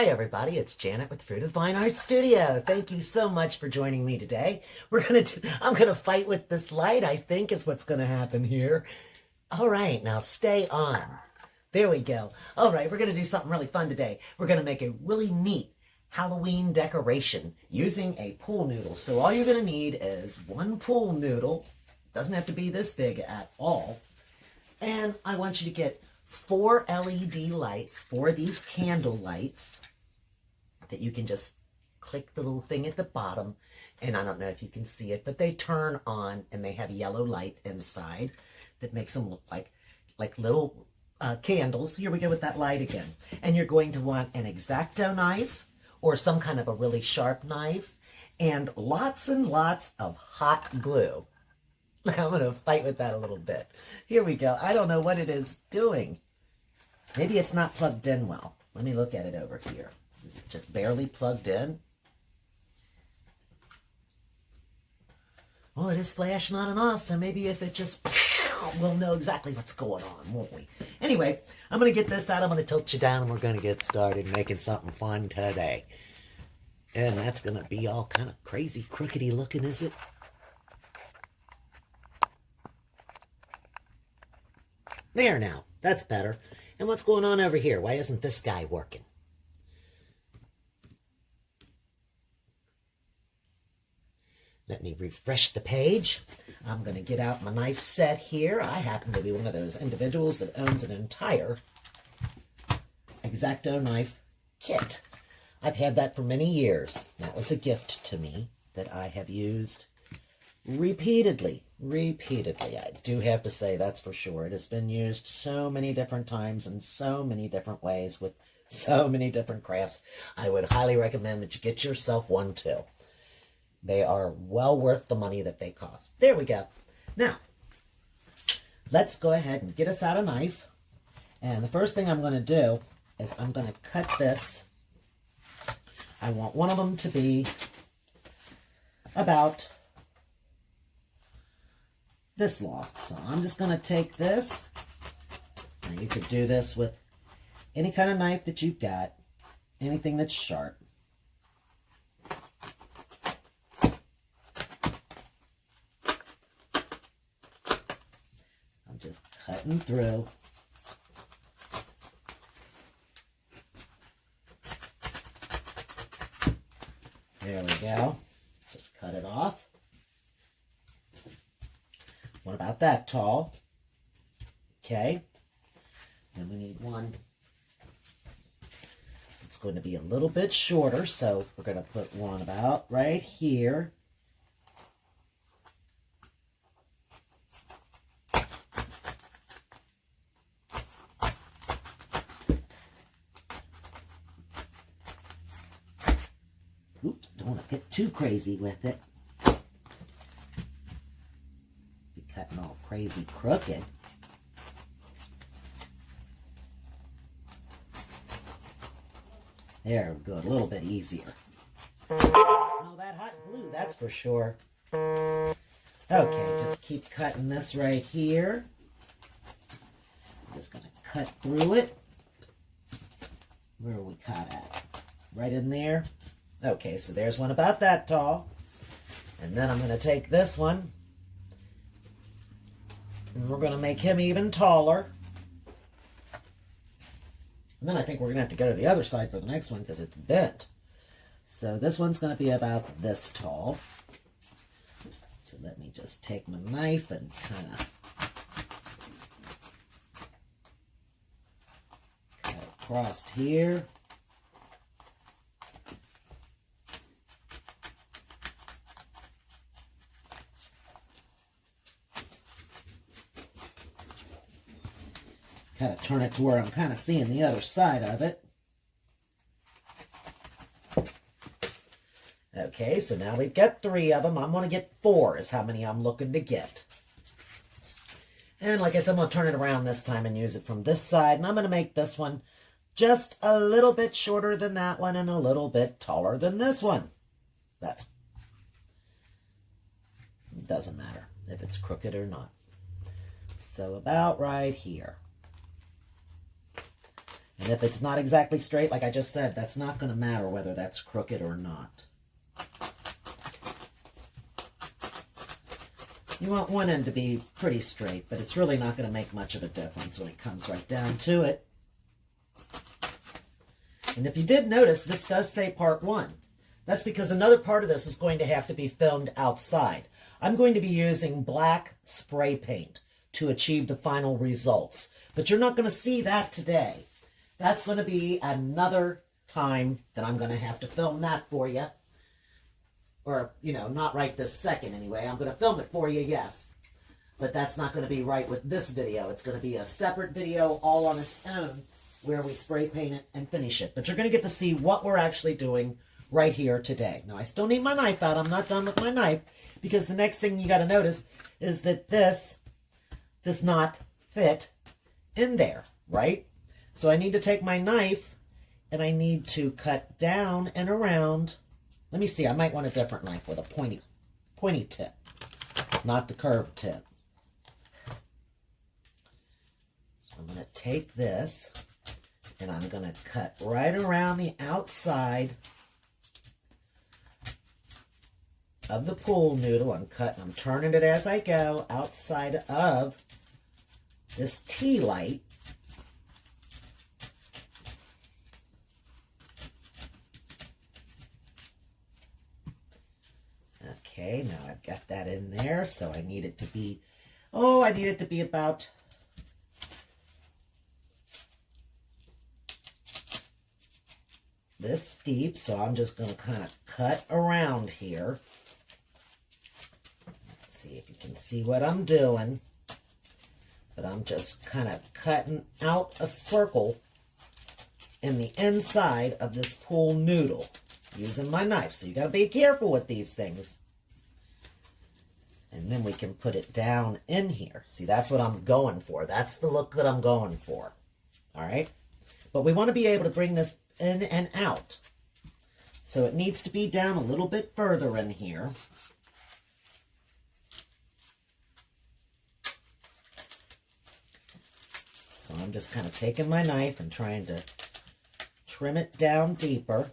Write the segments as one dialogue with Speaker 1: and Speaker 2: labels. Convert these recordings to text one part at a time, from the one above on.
Speaker 1: Hi everybody, it's Janet with Fruit of Fine Art Studio. Thank you so much for joining me today. I'm gonna fight with this light, I think is what's gonna happen here. All right, now stay on. There we go. All right, we're gonna do something really fun today. We're gonna make a really neat Halloween decoration using a pool noodle. So all you're gonna need is one pool noodle. Doesn't have to be this big at all. And I want you to get 4 LED lights, 4 of these candle lights that you can just click the little thing at the bottom, and I don't know if you can see it, but they turn on and they have yellow light inside that makes them look like little candles. Here we go with that light again. And you're going to want an X-Acto knife or some kind of a really sharp knife and lots of hot glue. I'm going to fight with that a little bit. Here we go. I don't know what it is doing. Maybe it's not plugged in well. Let me look at it over here. Is it just barely plugged in? Well, it is flashing on and off, so maybe if it just... we'll know exactly what's going on, won't we? Anyway, I'm going to get this out. I'm going to tilt you down, and we're going to get started making something fun today. And that's going to be all kind of crazy, crookedy looking, is it? There now, that's better. And what's going on over here? Why isn't this guy working? Let me refresh the page. I'm going to get out my knife set here. I happen to be one of those individuals that owns an entire X-Acto knife kit. I've had that for many years. That was a gift to me that I have used repeatedly. I do have to say, that's for sure. It has been used so many different times in so many different ways with so many different crafts. I would highly recommend that you get yourself one too. They are well worth the money that they cost. There we go. Now, let's go ahead and get us out a knife. And the first thing I'm going to do is I'm going to cut this. I want one of them to be about this long. So I'm just going to take this. Now you could do this with any kind of knife that you've got, anything that's sharp. I'm just cutting through. There we go. Just cut it off. What about that tall? Okay. And we need one. It's going to be a little bit shorter, so we're going to put one about right here. Oops, don't want to get too crazy with it. Cutting all crazy crooked. There we go, a little bit easier. Smell that hot glue, that's for sure. Okay, just keep cutting this right here. I'm just going to cut through it. Where are we cut at? Right in there. Okay, so there's one about that tall. And then I'm going to take this one. And we're going to make him even taller. And then I think we're going to have to go to the other side for the next one because it's bent. So this one's going to be about this tall. So let me just take my knife and kind of cut across here. Kind of turn it to where I'm kind of seeing the other side of it. Okay, so now we've got 3 of them. I'm going to get 4 is how many I'm looking to get. And like I said, I'm going to turn it around this time and use it from this side. And I'm going to make this one just a little bit shorter than that one and a little bit taller than this one. It doesn't matter if it's crooked or not. So about right here. And if it's not exactly straight, like I just said, that's not going to matter whether that's crooked or not. You want one end to be pretty straight, but it's really not going to make much of a difference when it comes right down to it. And if you did notice, this does say part 1. That's because another part of this is going to have to be filmed outside. I'm going to be using black spray paint to achieve the final results. But you're not going to see that today. That's going to be another time that I'm going to have to film that for you. Or, you know, not right this second anyway. I'm going to film it for you, yes. But that's not going to be right with this video. It's going to be a separate video all on its own where we spray paint it and finish it. But you're going to get to see what we're actually doing right here today. Now, I still need my knife out. I'm not done with my knife because the next thing you got to notice is that this does not fit in there, right? So I need to take my knife and I need to cut down and around. Let me see, I might want a different knife with a pointy tip, not the curved tip. So I'm going to take this and I'm going to cut right around the outside of the pool noodle. I'm turning it as I go outside of this tea light. Okay, now I've got that in there, so I need it to be, I need it to be about this deep, so I'm just going to kind of cut around here. Let's see if you can see what I'm doing. But I'm just kind of cutting out a circle in the inside of this pool noodle using my knife. So you got to be careful with these things. And then we can put it down in here. See, that's what I'm going for. That's the look that I'm going for. All right? But we want to be able to bring this in and out. So it needs to be down a little bit further in here. So I'm just kind of taking my knife and trying to trim it down deeper.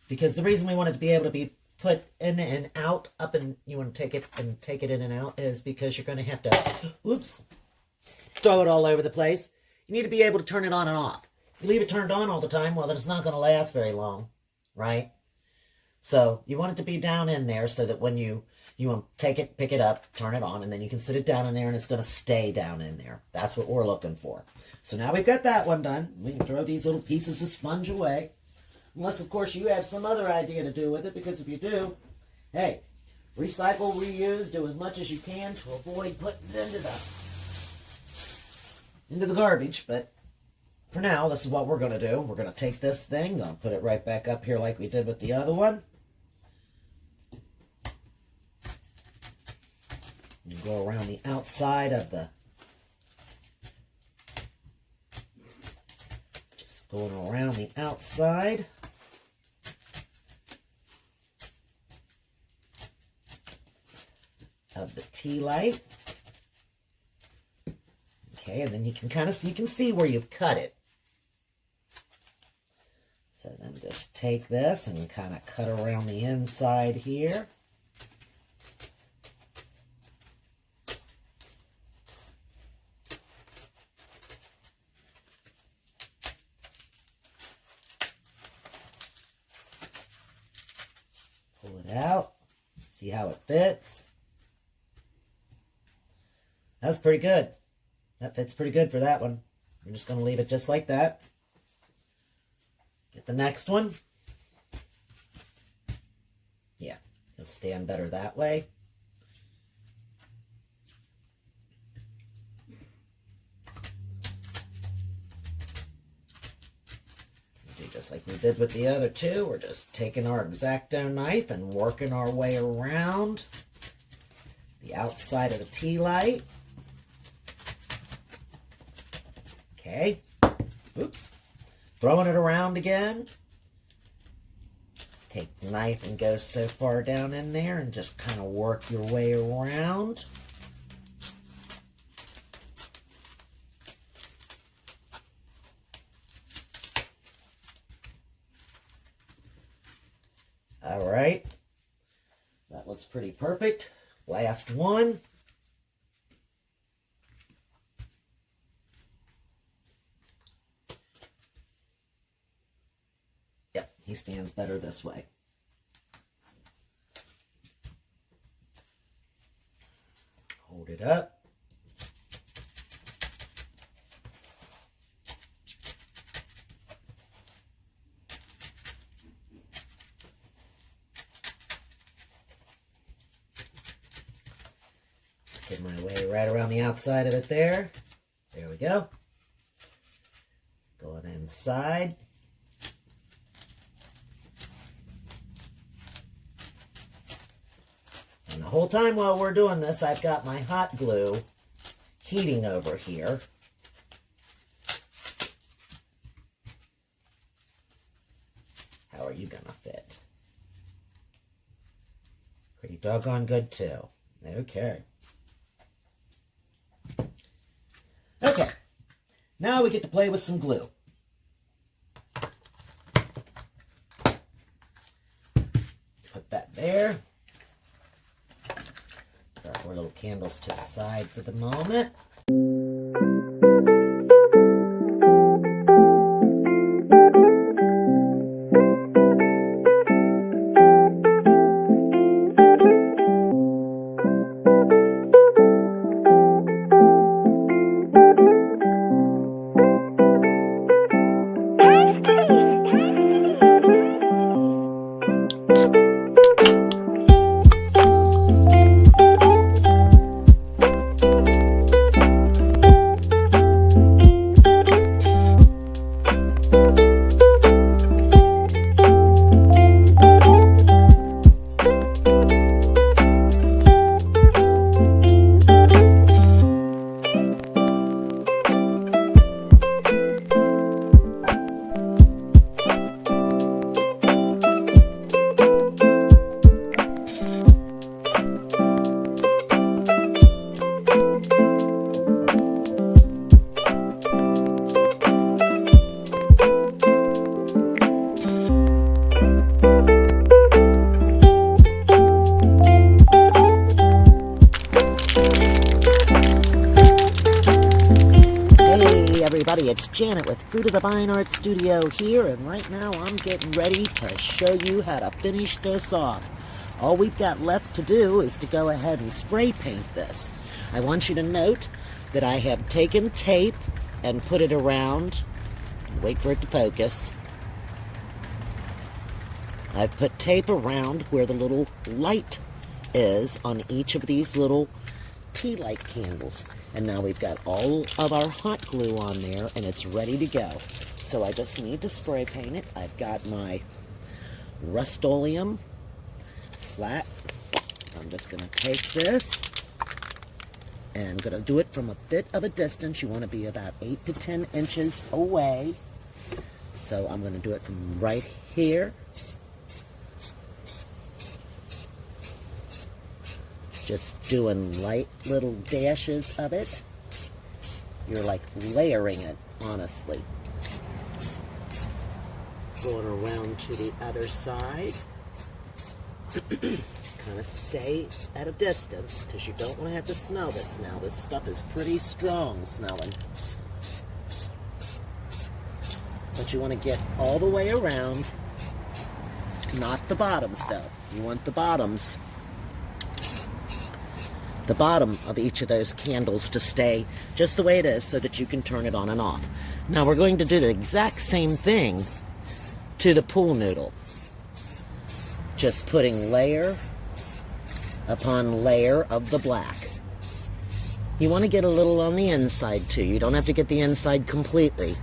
Speaker 1: Because the reason we want it to be able to be put in and out, up and you want to take it in and out is because you're going to have to, throw it all over the place. You need to be able to turn it on and off. If you leave it turned on all the time, well, then it's not going to last very long, right? So you want it to be down in there so that when you want to take it, pick it up, turn it on, and then you can sit it down in there and it's going to stay down in there. That's what we're looking for. So now we've got that one done. We can throw these little pieces of sponge away. Unless, of course, you have some other idea to do with it, because if you do, hey, recycle, reuse, do as much as you can to avoid putting it into the garbage. But for now, this is what we're going to do. We're going to take this thing, going to put it right back up here like we did with the other one. You go around the outside of the, just going around the outside. Of the tea light. Okay, and then you can kind of see, you can see where you've cut it. So then just take this and kind of cut around the inside here. Pull it out, see how it fits. That's pretty good. That fits pretty good for that one. We're just going to leave it just like that. Get the next one. Yeah, it'll stand better that way. Do just like we did with the other two. We're just taking our X-Acto knife and working our way around the outside of the tea light. Okay, oops, throwing it around again. Take the knife and go so far down in there and just kind of work your way around. All right, that looks pretty perfect. Last one. Yep, he stands better this way. Hold it up. Get my way right around the outside of it there. There we go. Going inside. And the whole time while we're doing this, I've got my hot glue heating over here. How are you gonna fit? Pretty doggone good too. Okay. Okay, now we get to play with some glue. Put that there. Put our little candles to the side for the moment. Everybody, it's Janet with Fruit of the Vine Art Studio here, and right now I'm getting ready to show you how to finish this off. All we've got left to do is to go ahead and spray paint this. I want you to note that I have taken tape and put it around. Wait for it to focus. I've put tape around where the little light is on each of these little tea light candles. And now we've got all of our hot glue on there and it's ready to go. So I just need to spray paint it. I've got my Rust-Oleum flat. I'm just going to take this and I'm going to do it from a bit of a distance. You want to be about 8 to 10 inches away. So I'm going to do it from right here. Just doing light little dashes of it. You're like layering it, honestly. Going around to the other side. Kind of stay at a distance because you don't want to have to smell this now. This stuff is pretty strong smelling. But you want to get all the way around. Not the bottoms though. You want the bottoms. The bottom of each of those candles to stay just the way it is so that you can turn it on and off. Now we're going to do the exact same thing to the pool noodle. Just putting layer upon layer of the black. You want to get a little on the inside too. You don't have to get the inside completely.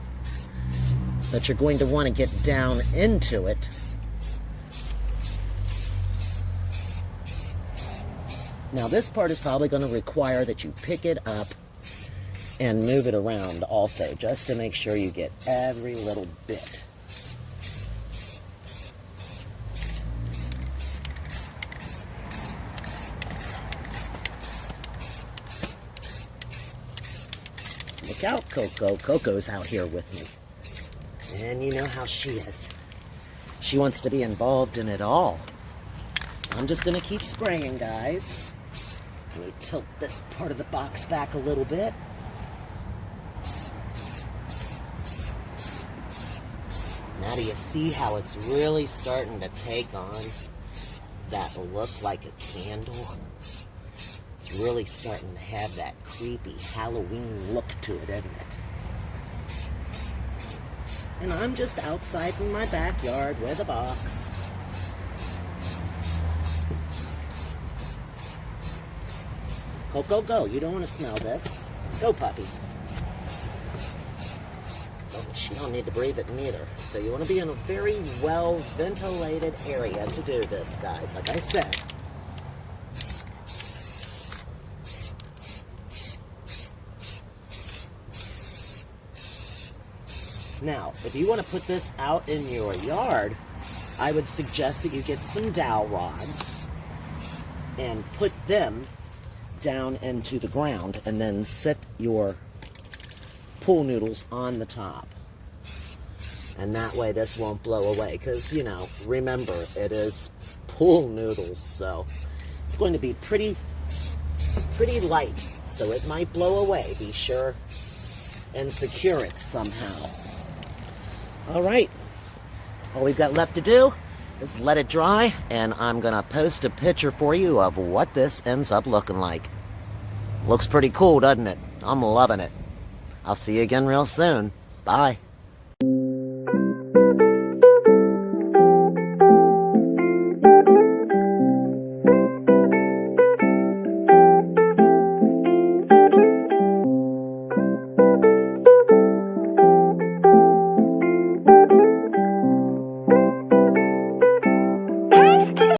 Speaker 1: But you're going to want to get down into it. Now this part is probably going to require that you pick it up and move it around also, just to make sure you get every little bit. Look out, Coco. Coco's out here with me. And you know how she is. She wants to be involved in it all. I'm just going to keep spraying, guys. Let me tilt this part of the box back a little bit. Now do you see how it's really starting to take on that look like a candle? It's really starting to have that creepy Halloween look to it, isn't it? And I'm just outside in my backyard with a box. Coco, go. You don't want to smell this. Go, puppy. Oh, but you don't need to breathe it neither. So you want to be in a very well-ventilated area to do this, guys, like I said. Now, if you want to put this out in your yard, I would suggest that you get some dowel rods and put them down into the ground and then set your pool noodles on the top. And that way this won't blow away because, you know, remember, it is pool noodles, so it's going to be pretty light, so it might blow away. Be sure and secure it somehow. All right, all we've got left to do is let it dry, and I'm gonna post a picture for you of what this ends up looking like. Looks pretty cool, doesn't it? I'm loving it. I'll see you again real soon. Bye.